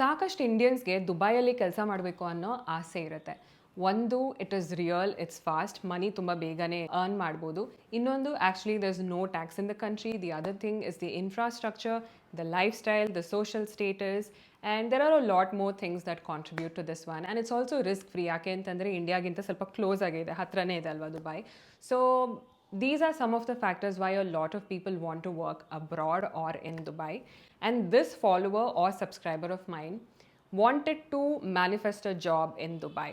ಸಾಕಷ್ಟು ಇಂಡಿಯನ್ಸ್ಗೆ ದುಬೈಯಲ್ಲಿ ಕೆಲಸ ಮಾಡಬೇಕು ಅನ್ನೋ ಆಸೆ ಇರುತ್ತೆ. ಒಂದು, it is real, it's fast, money ತುಂಬ ಬೇಗನೆ ಅರ್ನ್ ಮಾಡ್ಬೋದು. ಇನ್ನೊಂದು, actually there is no tax in the country. The other thing is the infrastructure, the lifestyle, the social status, and there are a lot more things that contribute to this one. And it's also risk free. ಯಾಕೆ ಅಂತಂದರೆ ಇಂಡಿಯಾಗಿಂತ ಸ್ವಲ್ಪ close ಆಗಿದೆ, ಹತ್ರನೇ ಇದೆ ಅಲ್ವಾ Dubai. So these are some of the factors why a lot of people want to work abroad or in Dubai. And this follower or subscriber of mine wanted to manifest a job in Dubai.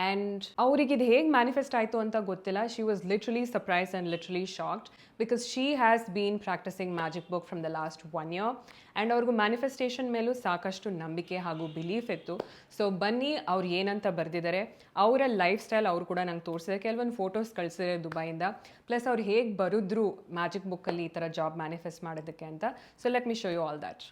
And ಅವ್ರಿಗೆ ಇದು ಹೇಗೆ manifest ಆಯಿತು ಅಂತ ಗೊತ್ತಿಲ್ಲ. She was literally surprise and literally shocked because she has been practising magic book from the last 1 year. And ಅವ್ರಿಗೂ manifestation ಮೇಲೂ ಸಾಕಷ್ಟು ನಂಬಿಕೆ ಹಾಗೂ ಬಿಲೀಫ್ ಇತ್ತು. ಸೊ ಬನ್ನಿ ಅವ್ರು ಏನಂತ ಬರೆದಿದ್ದಾರೆ, ಅವರ ಲೈಫ್ ಸ್ಟೈಲ್ ಅವರು ಕೂಡ ನಂಗೆ ತೋರಿಸಿದೆ. ಕೆಲವೊಂದು ಫೋಟೋಸ್ ಕಳಿಸಿದೆ ದುಬೈಯಿಂದ. ಪ್ಲಸ್ ಅವ್ರು ಹೇಗೆ ಬರೆದ್ರು ಮ್ಯಾಜಿಕ್ ಬುಕ್ಕಲ್ಲಿ ಈ ಥರ ಜಾಬ್ ಮ್ಯಾನಿಫೆಸ್ಟ್ ಮಾಡೋದಕ್ಕೆ ಅಂತ. So let me show you all that.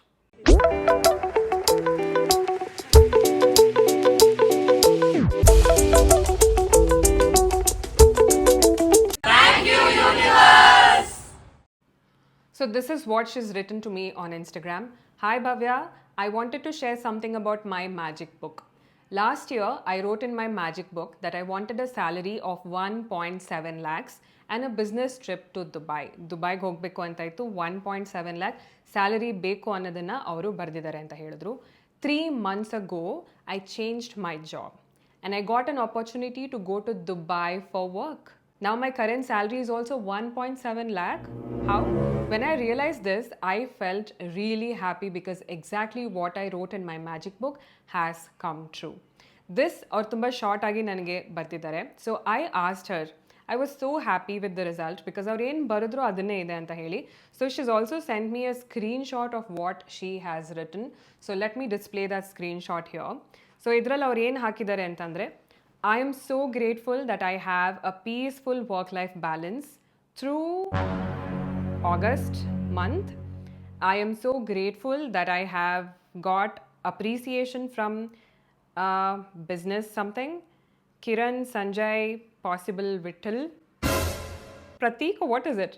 So this is what she's written to me on Instagram. Hi Bhavya, I wanted to share something about my magic book. Last year, I wrote in my magic book that I wanted a salary of 1.7 lakhs and a business trip to Dubai. ದುಬೈಗೆ ಹೋಗಬೇಕು ಅಂತ ಇತ್ತು. 1.7 lakh salary ಬೇಕು ಅನ್ನೋದನ್ನು ಅವರು ಬರೆದಿದ್ದಾರೆ ಅಂತ ಹೇಳಿದ್ರು. 3 months ago, I changed my job and I got an opportunity to go to Dubai for work. Now my current salary is also 1.7 lakh. How? When I realized this, I felt really happy because exactly what I wrote in my magic book has come true. This ಅವ್ರು ತುಂಬ short ಆಗಿ ನನಗೆ ಬರ್ತಿದ್ದಾರೆ. So I asked Har, I was so happy with the result because ಅವ್ರು ಏನು ಬರೆದ್ರು ಅದನ್ನೇ ಇದೆ ಅಂತ ಹೇಳಿ. So she's also send me a screen shot of what she has written. So let me display that screen shot here. So ಇದರಲ್ಲಿ ಅವ್ರು ಏನು ಹಾಕಿದ್ದಾರೆ ಅಂತಂದರೆ, I am so grateful that I have a peaceful work-life balance through August month. I am so grateful that I have got appreciation from business something. Kiran, Sanjay, possible Vittal. Prateek, what is it?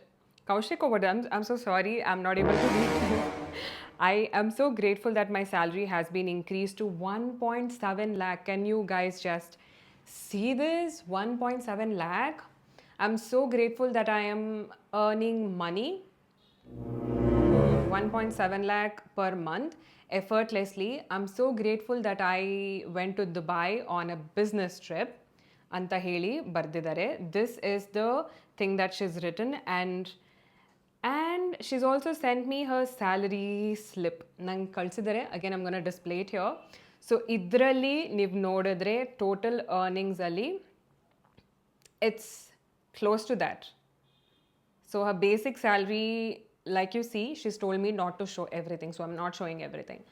Kaushik, or what? I'm so sorry, I'm not able to read. I am so grateful that my salary has been increased to 1.7 lakh. Can you guys just see this? 1.7 lakh. I'm so grateful that I am earning money, 1.7 lakh per month effortlessly. I'm so grateful that I went to Dubai on a business trip ಅಂತ ಹೇಳಿ ಬರ್ದಿದ್ದಾರೆ. This is the thing that she's written, and she's also sent me her salary slip. ನಂಗೆ ಕಳಿಸಿದ್ದಾರೆ. Again, I'm going to display it here. So ಇದರಲ್ಲಿ ನೀವು ನೋಡಿದ್ರೆ total ಅರ್ನಿಂಗ್ಸಲ್ಲಿ it's close to that. So her basic salary, like you see, she's told me not to show everything, so I am not showing everything.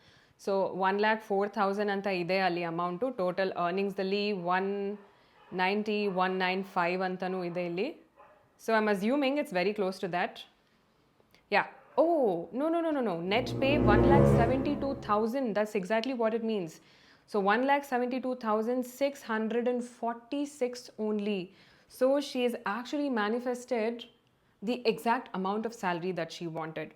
So 1,04,000 ಅಂತ ಇದೆ ಅಲ್ಲಿ amount. Total ಅರ್ನಿಂಗ್ಸ್ದಲ್ಲಿ 190, 195 ಅಂತಲೂ ಇದೆ ಇಲ್ಲಿ. So I am assuming it's very close to that. Yeah. Oh, no. Net pay 1,72,000. That's exactly what it means. So 1,72,646 only. So she has actually manifested the exact amount of salary that she wanted.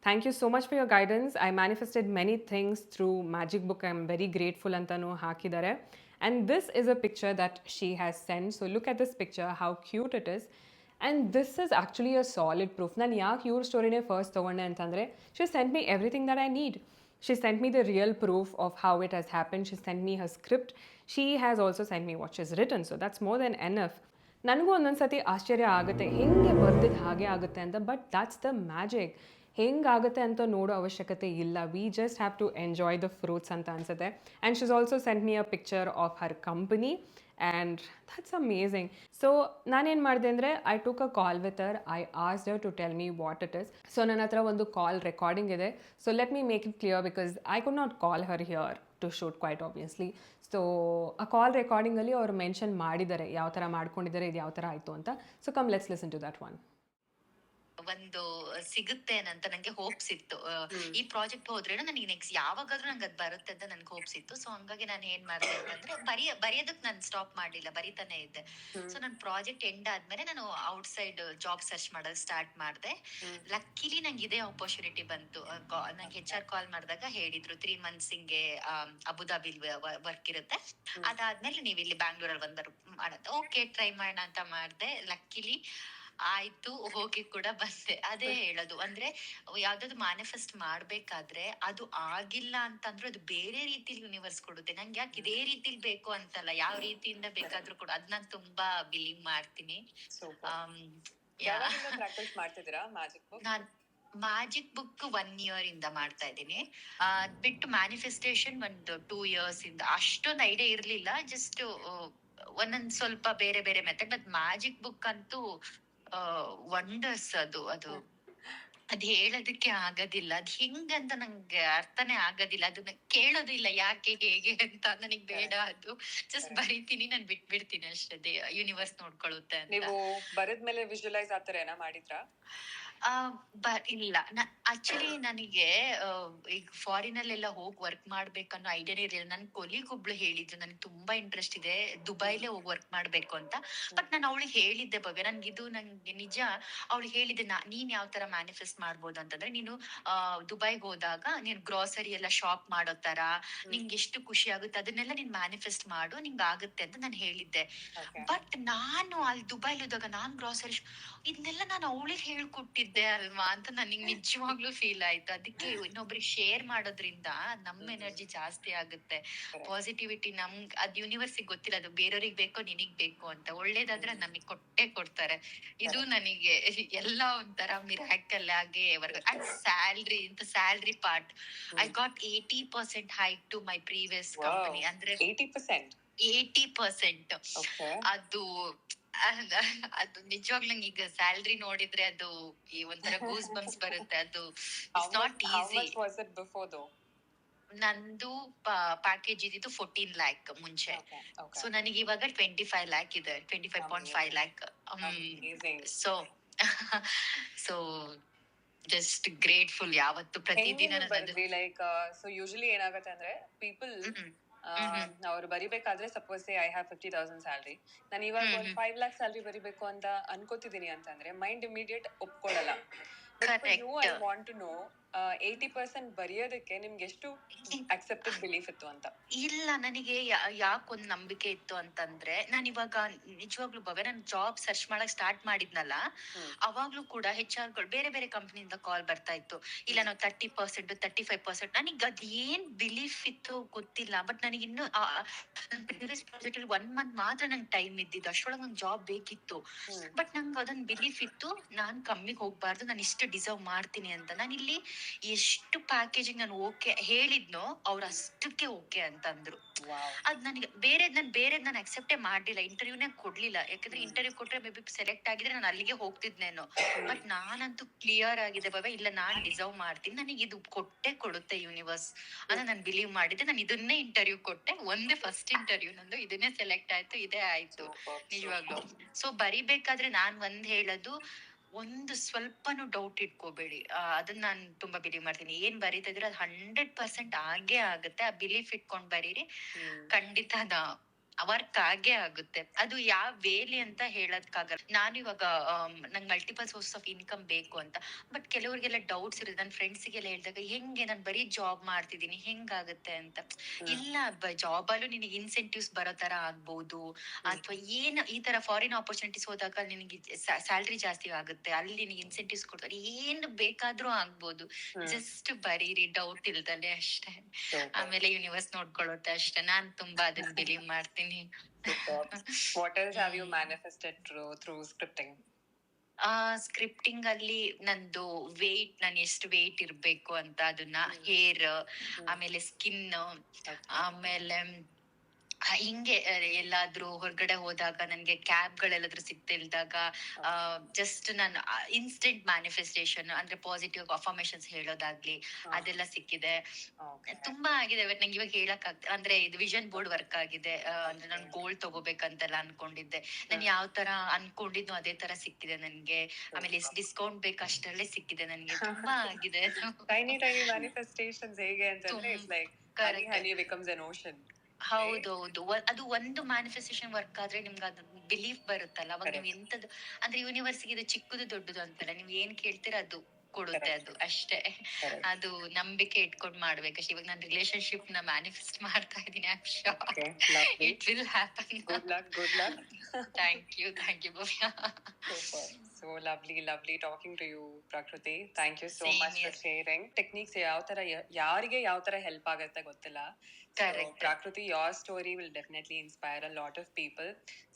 Thank you so much for your guidance. I manifested many things through Magic Book. I'm very grateful antanu hakidare. And this is a picture that she has sent. So look at this picture, how cute it is. And this is actually a solid proof. ನಾನು ಯಾಕೆ ಇವ್ರ ಸ್ಟೋರಿನೇ first ತೊಗೊಂಡೆ ಅಂತಂದರೆ, she sent me everything that I need. She sent me the real proof of how it has happen. She sent me her script. She has also sent me what she's written. So that's more than enough. ನನಗೂ ಒಂದೊಂದು ಸತಿ ಆಶ್ಚರ್ಯ ಆಗುತ್ತೆ, ಹೆಂಗೆ ಬರ್ದಿದ್ದು ಹಾಗೆ ಆಗುತ್ತೆ ಅಂತ. But that's the magic. ಹೆಂಗಾಗುತ್ತೆ ಅಂತ ನೋಡೋ ಅವಶ್ಯಕತೆ ಇಲ್ಲ. We just have to enjoy the fruits ಅಂತ ಅನ್ಸುತ್ತೆ. And she's also sent me a picture of her company. And that's amazing. So ನಾನೇನು ಮಾಡಿದೆ ಅಂದರೆ, I took a call with her. I asked her to tell me what it is. So ನನ್ನ ಹತ್ರ ಒಂದು call recording ಇದೆ. So let me make it clear because I could not call her here to shoot quite obviously. So ಆ call ರೆಕಾರ್ಡಿಂಗಲ್ಲಿ ಅವರು mention ಮಾಡಿದ್ದಾರೆ ಯಾವ ಥರ ಮಾಡ್ಕೊಂಡಿದ್ದಾರೆ, ಇದು ಯಾವ ಥರ ಆಯಿತು ಅಂತ. So come let's listen to that one. ಒಂದು ಸಿಗುತ್ತೆ ಅಂತ ನಂಗೆ ಹೋಪ್ಸ್ ಇತ್ತು. ಈ ಪ್ರಾಜೆಕ್ಟ್ ಹೋದ್ರೆ ನನಗೆ ನೆಕ್ಸ್ಟ್ ಯಾವಾಗಾದ್ರೂ ನಂಗೆ ಅದ್ ಬರುತ್ತೆ ಅಂತ ನನ್ಗೆ ಹೋಪ್ಸ್ ಇತ್ತು. ಸೊ ಹಂಗಾಗಿ ನಾನು ಏನ್ ಮಾಡಿದೆ ಅಂತಂದ್ರೆ ಬರೆಯೋದಕ್ ನಾನು ಸ್ಟಾಪ್ ಮಾಡ್ಲಿಲ್ಲ, ಬರಿತಾನೆ ಇದ್ದೆ. ಸೊ ನನ್ ಪ್ರಾಜೆಕ್ಟ್ ಎಂಡ್ ಆದ್ಮೇಲೆ ನಾನು ಔಟ್ಸೈಡ್ ಜಾಬ್ ಸರ್ಚ್ ಮಾಡೋದು ಸ್ಟಾರ್ಟ್ ಮಾಡಿದೆ. ಲಕ್ಕಿಲಿ ನಂಗೆ ಇದೇ ಆಪರ್ಚುನಿಟಿ ಬಂತು. ನಂಗೆ HR ಕಾಲ್ ಮಾಡಿದಾಗ ಹೇಳಿದ್ರು 3 months ಹಿಂಗೆ ಅಬುದಾಬಿಲ್ ವರ್ಕ್ ಇರುತ್ತೆ, ಅದಾದ್ಮೇಲೆ ನೀವು ಇಲ್ಲಿ ಬ್ಯಾಂಗ್ಳೂರಲ್ಲಿ ಬಂದರು ಮಾಡೋದು. ಓಕೆ, ಟ್ರೈ ಮಾಡೋಣ ಅಂತ ಮಾಡಿದೆ. ಲಕ್ಕಿಲಿ ಆಯ್ತು, ಹೋಗಿ ಕೂಡ ಬಂದೆ. ಅದೇ ಹೇಳೋದು ಅಂದ್ರೆ ಯಾವ್ದಾದ್ರು ಮ್ಯಾನಿಫೆಸ್ಟ್ ಮಾಡ್ಬೇಕಾದ್ರೆ ಅದು ಆಗಿಲ್ಲ ಅಂತಂದ್ರೆ ಅದು ಬೇರೆ ರೀತಿಲಿ ಯೂನಿವರ್ಸ್ ಕೊಡುತ್ತೆ. ನಂಗೆ ಯಾಕೆ ಇದೇ ರೀತಿಲಿ ಬೇಕು ಅಂತಲ್ಲ, ಯಾವ ರೀತಿಯಿಂದ ಬೇಕಾದ್ರೂ ಕೂಡ ಅದ್ ನಾನ್ ತುಂಬಾ ಬಿಲೀವ್ ಮಾಡ್ತೀನಿ. ಪ್ರಾಕ್ಟೀಸ್ ಮಾಡ್ತಿದ್ದೀರಾ ಮ್ಯಾಜಿಕ್ ಬುಕ್? ನಾನ್ ಮ್ಯಾಜಿಕ್ ಬುಕ್ 1 year ಇಂದ ಮಾಡ್ತಾ ಇದ್ದೀನಿ. ಬಿಟ್ಟು ಮ್ಯಾನಿಫೆಸ್ಟೇಷನ್ ಒಂದು 2 years ಇಂದ. ಅಷ್ಟೊಂದು ಐಡಿಯಾ ಇರ್ಲಿಲ್ಲ, ಜಸ್ಟ್ ಒಂದೊಂದ್ ಸ್ವಲ್ಪ ಬೇರೆ ಬೇರೆ ಮೆಥಡ್. ಬಟ್ ಮ್ಯಾಜಿಕ್ ಬುಕ್ ಅಂತೂ ವಂಡರ್ಸ್. ಅದು ಅದ್ ಹೇಳೋದಕ್ಕೆ ಆಗೋದಿಲ್ಲ. ಅದ್ ಹಿಂಗಂತ ನಂಗೆ ಅರ್ಥನೇ ಆಗೋದಿಲ್ಲ. ಅದನ್ನ ಕೇಳೋದಿಲ್ಲ ಯಾಕೆ ಹೇಗೆ ಅಂತ. ನನಗ್ ಬೇಡ, ಅದು ಜಸ್ಟ್ ಬರೀತೀನಿ, ನಾನ್ ಬಿಟ್ಬಿಡ್ತೀನಿ ಅಷ್ಟೇ, ಯೂನಿವರ್ಸ್ ನೋಡ್ಕೊಳ್ಳುತ್ತೆ ಅಂತ. ನೀವು ಬರದ್ಮೇಲೆ ವಿಜುವಲೈಸ್ ಆತರ ಏನೋ ಮಾಡಿದ್ರಾ? ಇಲ್ಲ, ಆಕ್ಚುಲಿ ನನಗೆ ಈಗ ಫಾರಿನ್ ಅಲ್ಲೆಲ್ಲ ಹೋಗಿ ವರ್ಕ್ ಮಾಡ್ಬೇಕನ್ನೋ ಐಡಿಯಾನೇ ಇರಲಿಲ್ಲ. ನನ್ ಕೊಲೀಗ್ ಒಬ್ಳು ಹೇಳಿದ್ರು ನನ್ಗೆ ತುಂಬಾ ಇಂಟ್ರೆಸ್ಟ್ ಇದೆ ದುಬೈಲೇ ಹೋಗಿ ವರ್ಕ್ ಮಾಡ್ಬೇಕು ಅಂತ. ಬಟ್ ನಾನು ಅವಳಿಗೆ ಹೇಳಿದ್ದೆ ಬಗ್ಗೆ ನಂಗೆ ನಿಜ. ಅವಳಿಗೆ ಹೇಳಿದ್ದೆ, ನೀನ್ ಯಾವ ತರ ಮ್ಯಾನಿಫೆಸ್ಟ್ ಮಾಡ್ಬೋದು ಅಂತಂದ್ರೆ, ನೀನು ದುಬೈಗೆ ಹೋದಾಗ ನೀನ್ ಗ್ರಾಸರಿ ಎಲ್ಲ ಶಾಪ್ ಮಾಡೋ ತರ ನಿಂಗೆ ಎಷ್ಟು ಖುಷಿ ಆಗುತ್ತೆ ಅದನ್ನೆಲ್ಲ ನೀನ್ ಮ್ಯಾನಿಫೆಸ್ಟ್ ಮಾಡು, ನಿಂಗೆ ಆಗುತ್ತೆ ಅಂತ ನಾನು ಹೇಳಿದ್ದೆ. ಬಟ್ ನಾನು ಅಲ್ಲಿ ದುಬೈಲಿ ಹೋದಾಗ ನಾನ್ ಗ್ರಾಸರಿ ಇದನ್ನೆಲ್ಲ ನಾನು ಅವಳಿಗೆ ಹೇಳ್ಕೊಟ್ಟಿದ್ದೆ ಅಲ್ವಾ ಅಂತ ನನಗೆ ನಿಜವಾಗ್ಲೂ ಫೀಲ್ ಆಯ್ತು. ಅದಕ್ಕೆ ಇನ್ನೊಬ್ರಿಗೆ ಶೇರ್ ಮಾಡೋದ್ರಿಂದ ನಮ್ಮ ಎನರ್ಜಿ ಜಾಸ್ತಿ ಆಗುತ್ತೆ. ಪಾಸಿಟಿವಿಟಿ ಅದ್ ಯೂನಿವರ್ಸಿಗೆ ಗೊತ್ತಿಲ್ಲ, ಅದು ಬೇರೆಯವ್ರಿಗೆ ಬೇಕೋ ನಿನಗ್ ಬೇಕು ಅಂತ. ಒಳ್ಳೇದಾದ್ರೆ ನಮಗ್ ಕೊಟ್ಟೆ ಕೊಡ್ತಾರೆ. ಇದು ನನಗೆ ಎಲ್ಲ ಒಂಥರ ಮಿರಾಕಲ್ ಆಗಿ and salary part I got 80% hike to my previous company. ಅಂದ್ರೆ 80%. ಅದು ನಿಜವಾಗ್ಲೂ ನಂಗೆ ಈಗ ಸ್ಯಾಲ್ರಿ ನೋಡಿದ್ರೆ ಅದು ಈ ಒಂಥರ ಗೂಸ್ ಬಂಪ್ಸ್ ಬರುತ್ತೆ. ಅದು ಇಟ್ಸ್ ನಾಟ್ ಈಸಿ. ನಂದು ಪ್ಯಾಕೇಜ್ ಇದ್ದಿದ್ದು 14 lakh ಮುಂಚೆ. ಸೊ ನನಗೆ ಇವಾಗ 25 lakh ಇದೆ, 25.5 lakh. ಸೊ ಜಸ್ಟ್ ಗ್ರೇಟ್ಫುಲ್ ಯಾವತ್ತು ಪ್ರತಿದಿನ. ಲೈಕ್ ಸೊ ಯೂಶಲಿ ಏನಾಗುತ್ತೆ ಅಂದ್ರೆ ಪೀಪಲ್ ಅವ್ರು ಬರಿಬೇಕಾದ್ರೆ ಸಪೋಸ್ ಐ ಹ್ಯಾವ್ 50,000 ಸ್ಯಾಲ್ರಿ, ನಾನು ಇವಾಗ ಒಂದು 5 lakh ಸ್ಯಾಲ್ರಿ ಬರಿಬೇಕು ಅಂತ ಅನ್ಕೋತಿದೀನಿ ಅಂತಂದ್ರೆ ಮೈಂಡ್ ಇಮಿಡಿಯೇಟ್ ಒಪ್ಕೊಳ್ಳಲ್ಲ. ಐ ವಾಂಟ್ ಟು ನೋ 80% ಬರೆಯೋದಕ್ಕೆ ನಿಮ್ಗೆ ಎಷ್ಟು ಅಕ್ಸೆಪ್ಟೆಡ್ ಬಿಲೀಫ್ ಇತ್ತು ಅಂತ? ಇಲ್ಲ, ನನಗೆ ಯಾಕೊಂದ್ ನಂಬಿಕೆ ಇತ್ತು ಅಂತಂದ್ರೆ, ನಾನು ಇವಾಗ ನಿಜವಾಗ್ಲೂ ಭವ್ಯ ನಾನು ಜಾಬ್ ಸರ್ಚ್ ಮಾಡಕ್ ಸ್ಟಾರ್ಟ್ ಮಾಡಿದ್ನಲ್ಲ, ಅವಾಗ್ಲೂ ಕೂಡ HR ಗಳು ಬೇರೆ ಬೇರೆ ಕಂಪನಿಯಿಂದ ಕಾಲ್ ಬರ್ತಾ ಇತ್ತು. ಇಲ್ಲ ನಾವು 30%, 35%. ನನಗೆ ಅದ್ ಏನ್ ಬಿಲೀಫ್ ಇತ್ತು ಗೊತ್ತಿಲ್ಲ. ಬಟ್ ನನಗೆ ಇನ್ನು ಪ್ರಾಜೆಕ್ಟ್ 1 month ಮಾತ್ರ ನಂಗೆ ಟೈಮ್ ಇದ್ದಿದ್ದು, ಅಷ್ಟೊಳಗೆ ನಂಗೆ ಜಾಬ್ ಬೇಕಿತ್ತು. ಬಟ್ ನಂಗೆ ಅದೊಂದು ಬಿಲೀಫ್ ಇತ್ತು, ನಾನ್ ಕಮ್ಮಿಗೆ ಹೋಗ್ಬಾರ್ದು, ನಾನು ಇಷ್ಟು ಡಿಸರ್ವ್ ಮಾಡ್ತೀನಿ ಅಂತ. ನಾನು ಇಲ್ಲಿ ಎಷ್ಟು ಪ್ಯಾಕೇಜಿಂಗ್ ನಾನು ಓಕೆ ಹೇಳಿದ್ನೋ ಅವ್ರು ಅಷ್ಟಕ್ಕೆ ಓಕೆ ಅಂತಂದ್ರು. ಅದ್ ನನಗೆ ಬೇರೆದ್ ನಾನು ಅಕ್ಸೆಪ್ಟೇ ಮಾಡ್ಲಿಲ್ಲ, ಇಂಟರ್ವ್ಯೂನೇ ಕೊಡ್ಲಿಲ್ಲ. ಯಾಕಂದ್ರೆ ಇಂಟರ್ವ್ಯೂ ಕೊಟ್ರೆ ಮೇ ಬಿ ಸೆಲೆಕ್ಟ್ ಆಗಿದ್ರೆ ನಾನು ಅಲ್ಲಿಗೆ ಹೋಗ್ತಿದ್ನೇನೋ. ಬಟ್ ನಾನಂತೂ ಕ್ಲಿಯರ್ ಆಗಿದೆ ಬಾಬಾ, ಇಲ್ಲ ನಾನ್ ಡಿಸರ್ವ್ ಮಾಡ್ತೀನಿ, ನನಗೆ ಇದು ಕೊಟ್ಟೆ ಕೊಡುತ್ತೆ ಯೂನಿವರ್ಸ್ ಅಂತ ನಾನು ಬಿಲೀವ್ ಮಾಡಿದ್ದೆ. ನಾನು ಇದನ್ನೇ ಇಂಟರ್ವ್ಯೂ ಕೊಟ್ಟೆ, ಒಂದೇ ಫಸ್ಟ್ ಇಂಟರ್ವ್ಯೂ ನಂದು, ಇದನ್ನೇ ಸೆಲೆಕ್ಟ್ ಆಯ್ತು, ಇದೇ ಆಯ್ತು ನಿಜವಾಗ್ಲು. ಸೊ ಬರಿಬೇಕಾದ್ರೆ ನಾನ್ ಹೇಳೋದು, ಒಂದು ಸ್ವಲ್ಪನೂ ಡೌಟ್ ಇಟ್ಕೋಬೇಡಿ. ಅದನ್ನ ನಾನು ತುಂಬಾ ಬಿಲೀವ್ ಮಾಡ್ತೀನಿ. ಏನ್ ಬರೀತಾ ಇದ್ರೆ ಅದು 100% ಆಗೇ ಆಗುತ್ತೆ. ಆ ಬಿಲೀಫ್ ಇಟ್ಕೊಂಡ್ ಬರೀರಿ, ಖಂಡಿತ ವರ್ಕ್ ಆಗೇ ಆಗುತ್ತೆ. ಅದು ಯಾವ ವೇಲಿ ಅಂತ ಹೇಳೋದಕ್ಕಾಗಲ್ಲ. ನಾನು ಇವಾಗ ನಂಗೆ ಮಲ್ಟಿಪಲ್ ಸೋರ್ಸ್ ಆಫ್ ಇನ್ಕಮ್ ಬೇಕು ಅಂತ. ಬಟ್ ಕೆಲವರಿಗೆಲ್ಲ ಡೌಟ್ಸ್ ಇರುತ್ತೆ. ನನ್ನ ಫ್ರೆಂಡ್ಸಿಗೆಲ್ಲ ಹೇಳಿದಾಗ, ಹೆಂಗೆ ನಾನು ಬರೀ ಜಾಬ್ ಮಾಡ್ತಿದ್ದೀನಿ ಹೆಂಗಾಗುತ್ತೆ ಅಂತ. ಇಲ್ಲ, ಜಾಬ್ ಅಲ್ಲೂ ನಿನಗೆ ಇನ್ಸೆಂಟಿವ್ಸ್ ಬರೋ ತರ ಆಗ್ಬಹುದು, ಅಥವಾ ಏನ್ ಈ ತರ ಫಾರಿನ್ ಆಪರ್ಚುನಿಟೀಸ್ ಹೋದಾಗ ನಿನಗೆ ಸ್ಯಾಲ್ರಿ ಜಾಸ್ತಿ ಆಗುತ್ತೆ, ಅಲ್ಲಿ ನಿನಗೆ ಇನ್ಸೆಂಟಿವ್ಸ್ ಕೊಡ್ತಾರೆ, ಏನ್ ಬೇಕಾದ್ರೂ ಆಗ್ಬೋದು. ಜಸ್ಟ್ ಬರೀರಿ ಡೌಟ್ ಇಲ್ದಲೆ ಅಷ್ಟೇ, ಆಮೇಲೆ ಯೂನಿವರ್ಸ್ ನೋಡ್ಕೊಳ್ಳುತ್ತೆ ಅಷ್ಟೇ. ನಾನ್ ತುಂಬಾ ಅದನ್ನ ಬಿಲೀವ್ ಮಾಡ್ತೀನಿ. What else have you manifested through scripting? Scripting ಅಲ್ಲಿ ನಂದು ವೇಟ್, ನಾನು ಎಷ್ಟು ವೇಟ್ ಇರ್ಬೇಕು ಅಂತ ಅದನ್ನ, ಹೇರ್, ಆಮೇಲೆ ಸ್ಕಿನ್, ಆಮೇಲೆ ಹಿಂಗೆ ಎಲ್ಲಾದ್ರೂ ಹೊರಗಡೆ ಹೋದಾಗ ನನ್ಗೆ ಕ್ಯಾಬ್ಗಳೆಲ್ಲಾದ್ರೂ ಸಿಗ್ತಿಲ್ದಾಗ ಜಸ್ಟ್ ನಾನು ಇನ್ಸ್ಟೆಂಟ್ ಮ್ಯಾನಿಫೆಸ್ಟೇಷನ್ ಅಂದ್ರೆ ಪಾಸಿಟಿವ್ ಅಫರ್ಮೇಶನ್ಸ್ ಹೇಳೋದಾಗ್ಲಿ ಅದೆಲ್ಲ ಸಿಕ್ಕಿದೆ. ತುಂಬಾ ಆಗಿದೆ ಬಟ್ ನಂಗೆ ಇವಾಗ ಹೇಳಕ್ ಆಗ್ತದೆ. ಅಂದ್ರೆ ಇದು ವಿಷನ್ ಬೋರ್ಡ್ ವರ್ಕ್ ಆಗಿದೆ. ಅಂದ್ರೆ ನಾನು ಗೋಲ್ಡ್ ತಗೋಬೇಕಂತೆಲ್ಲ ಅನ್ಕೊಂಡಿದ್ದೆ. ನಾನು ಯಾವ ತರ ಅನ್ಕೊಂಡಿದ್ನು ಅದೇ ತರ ಸಿಕ್ಕಿದೆ ನನ್ಗೆ. ಆಮೇಲೆ ಎಷ್ಟು ಡಿಸ್ಕೌಂಟ್ ಬೇಕು ಅಷ್ಟರಲ್ಲೇ ಸಿಕ್ಕಿದೆ ನನ್ಗೆ. ತುಂಬಾ ಆಗಿದೆ. ಟೈನಿ ಮ್ಯಾನಿಫೆಸ್ಟೇಷನ್ಸ್ ಹೇಗೆ ಅಂತಂದ್ರೆ it's like honey becomes N ocean. ಹೌದೌದು, ಅದು ಒಂದು ಮ್ಯಾನಿಫೆಸ್ಟೇಷನ್ ವರ್ಕ್ ಆದ್ರೆ ನಿಮ್ಗೆ ಅದು ಬಿಲೀಫ್ ಬರುತ್ತಲ್ಲ, ಅವಾಗ ನೀವು ಎಂತದ್ದು ಅಂದ್ರೆ ಯೂನಿವರ್ಸ್ಗೆ ಇದು ಚಿಕ್ಕದು ದೊಡ್ಡದು ಅಂತಲ್ಲ, ನೀವ್ ಏನ್ ಕೇಳ್ತೀರ ಅದು ಕೊಡುತ್ತೆ. ಅದು ಅಷ್ಟೇ. ಅದು ನಂಬಿಕೆ ಇಟ್ಕೊಂಡ್ ಮಾಡ್ಬೇಕಷ್ಟೇ. ಇವಾಗ ನಾನು ರಿಲೇಶನ್ಶಿಪ್ ನ ಮ್ಯಾನಿಫೆಸ್ಟ್ ಮಾಡ್ತಾ ಇದ್ದೀನಿ. It will happen. Good luck. Thank you Bhavya. So lovely talking to you, Prakriti. Thank you so Same much for here. sharing. Techniques ಯಾರಿಗೆ ಯಾವ ತರ ಹೆಲ್ಪ್ ಆಗುತ್ತೆ ಗೊತ್ತಿಲ್ಲ. Correct. Prakriti, your story will definitely inspire a lot of people.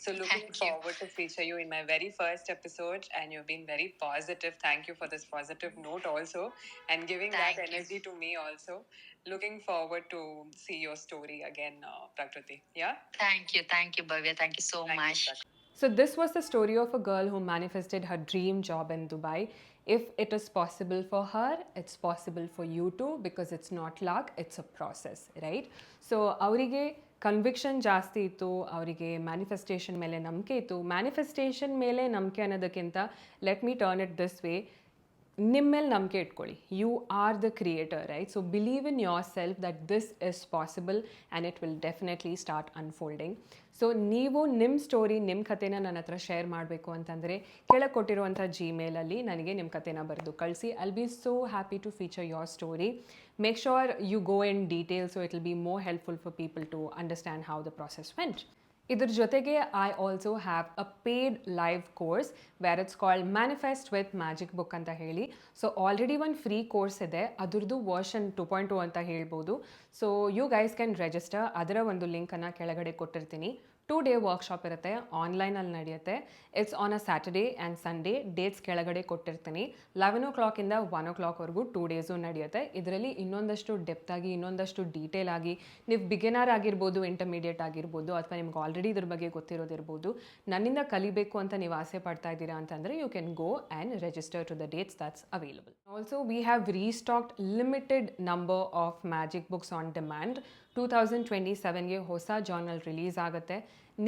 So looking Thank you. forward to feature you in my very first episode, and you've been very positive. Thank you for this positive note also, and giving Thank that you. energy to me also. Looking forward to see your story again, Prakriti. Yeah? Thank you Bhavya. Thank you so Thank you, much. Prakriti. So, this was the story of a girl who manifested her dream job in Dubai. If it is possible for her, it's possible for you too, because it's not luck, it's a process, right? So, ಅವರಿಗೆ conviction ಜಾಸ್ತಿ ಇತ್ತು, ಅವರಿಗೆ manifestation ಮೇಲೆ ನಂಬಿಕೆ ಇತ್ತು. Manifestation ಮೇಲೆ ನಂಬಿಕೆ ಅನ್ನೋದಕ್ಕಿಂತ let me turn it this way, ನಿಮ್ಮ ಮೇಲೆ ನಂಬಿಕೆ ಇಟ್ಕೊಳ್ಳಿ. You are the creator, right? So believe in yourself that this is possible and it will definitely start unfolding. So ನೀವು ನಿಮ್ಮ ಸ್ಟೋರಿ, ನಿಮ್ಮ ಕಥೆನ ನನ್ನ ಹತ್ರ ಶೇರ್ ಮಾಡಬೇಕು ಅಂತಂದರೆ ಕೆಳಗೆ ಕೊಟ್ಟಿರುವಂಥ ಜಿಮೇಲಲ್ಲಿ ನನಗೆ ನಿಮ್ಮ ಕಥೆನ ಬರೆದು ಕಳಿಸಿ. I'll be so happy to feature your story. Make sure you go in detail so it will be more helpful for people to understand how the process went. ಇದ್ರ ಜೊತೆಗೆ I also have a paid live course where it's called manifest with magic book ಅಂತ ಹೇಳಿ. So already ಒಂದು free course ಇದೆ, ಅದ್ರದ್ದು version 2.2 ಅಂತ ಹೇಳ್ಬೋದು. So you guys can register. ಅದರ ಒಂದು ಲಿಂಕನ್ನು ಕೆಳಗಡೆ ಕೊಟ್ಟಿರ್ತೀನಿ. 2-day ವರ್ಕ್ಶಾಪ್ ಇರುತ್ತೆ, ಆನ್ಲೈನಲ್ಲಿ ನಡೆಯುತ್ತೆ. It's on a Saturday and Sunday. Dates ಕೆಳಗಡೆ ಕೊಟ್ಟಿರ್ತೀನಿ. 11 o'clock-ಇಂದ 1 o'clock-ವರೆಗೂ 2 days ನಡೆಯುತ್ತೆ. ಇದರಲ್ಲಿ ಇನ್ನೊಂದಷ್ಟು ಡೆಪ್ತಾಗಿ, ಇನ್ನೊಂದಷ್ಟು ಡೀಟೇಲ್ ಆಗಿ, ನೀವು ಬಿಗಿನರ್ ಆಗಿರ್ಬೋದು, ಇಂಟರ್ಮೀಡಿಯೇಟ್ ಆಗಿರ್ಬೋದು, ಅಥವಾ ನಿಮ್ಗೆ ಆಲ್ರೆಡಿ ಇದ್ರ ಬಗ್ಗೆ ಗೊತ್ತಿರೋದಿರ್ಬೋದು, ನನ್ನಿಂದ ಕಲಿಬೇಕು ಅಂತ ನೀವು ಆಸೆ ಪಡ್ತಾ ಇದ್ದೀರಾ ಅಂತಂದರೆ you can go and register to the dates that's available. Also we have restocked limited number of magic books on demand. 2027ಗೆ ಹೊಸ ಜಾರ್ನಲ್ ರಿಲೀಸ್ ಆಗುತ್ತೆ.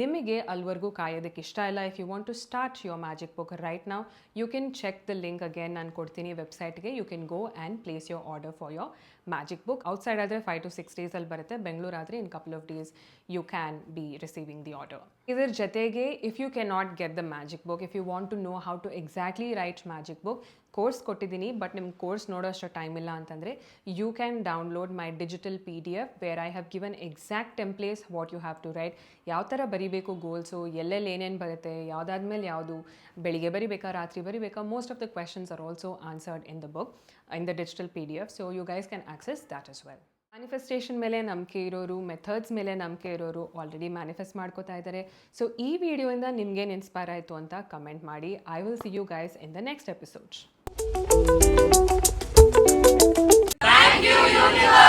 ನಿಮಗೆ ಅಲ್ಲಿವರೆಗೂ ಕಾಯೋದಕ್ಕೆ ಇಷ್ಟ ಇಲ್ಲ. If you want to start your magic book right now, you can check the link again. ನಾನು ಕೊಡ್ತೀನಿ ವೆಬ್ಸೈಟ್ಗೆ. You can go and place your order for your magic book. Outside ಆದರೆ 5 to 6 days ಬರುತ್ತೆ. ಬೆಂಗಳೂರು ಆದರೆ in couple of days you can be receiving the order. ಇದರ ಜೊತೆಗೆ if you can not get the magic book, if you want to know how to exactly write magic book, course ಕೊಟ್ಟಿದ್ದೀನಿ but ನಿಮ್ಗೆ course ನೋಡೋಷ್ಟು time ಇಲ್ಲ ಅಂತಂದರೆ you can download my digital PDF where I have given exact templates what you have to write. ಯಾವ ಥರ ಬರೀಬೇಕು goals, ಎಲ್ಲೆಲ್ಲಿ ಏನೇನು ಬರುತ್ತೆ, ಯಾವುದಾದ್ಮೇಲೆ ಯಾವುದು, ಬೆಳಿಗ್ಗೆ ಬರಿಬೇಕಾ ರಾತ್ರಿ ಬರಿಬೇಕಾ, most of the questions are also answered in the book, in the digital PDF. So you guys can access that as well. Manifestation ಮೇಲೆ ನಂಬಿಕೆ ಇರೋರು, ಮೆಥಡ್ಸ್ ಮೇಲೆ ನಂಬಿಕೆ ಇರೋರು ಆಲ್ರೆಡಿ ಮ್ಯಾನಿಫೆಸ್ಟ್ ಮಾಡ್ಕೋತಾ ಇದ್ದಾರೆ. ಸೊ ಈ ವಿಡಿಯೋಯಿಂದ ನಿಮ್ಗೇನು ಇನ್ಸ್ಪೈರ್ ಆಯಿತು ಅಂತ ಕಮೆಂಟ್ ಮಾಡಿ. I will see you guys in the next episode. Thank you, universe.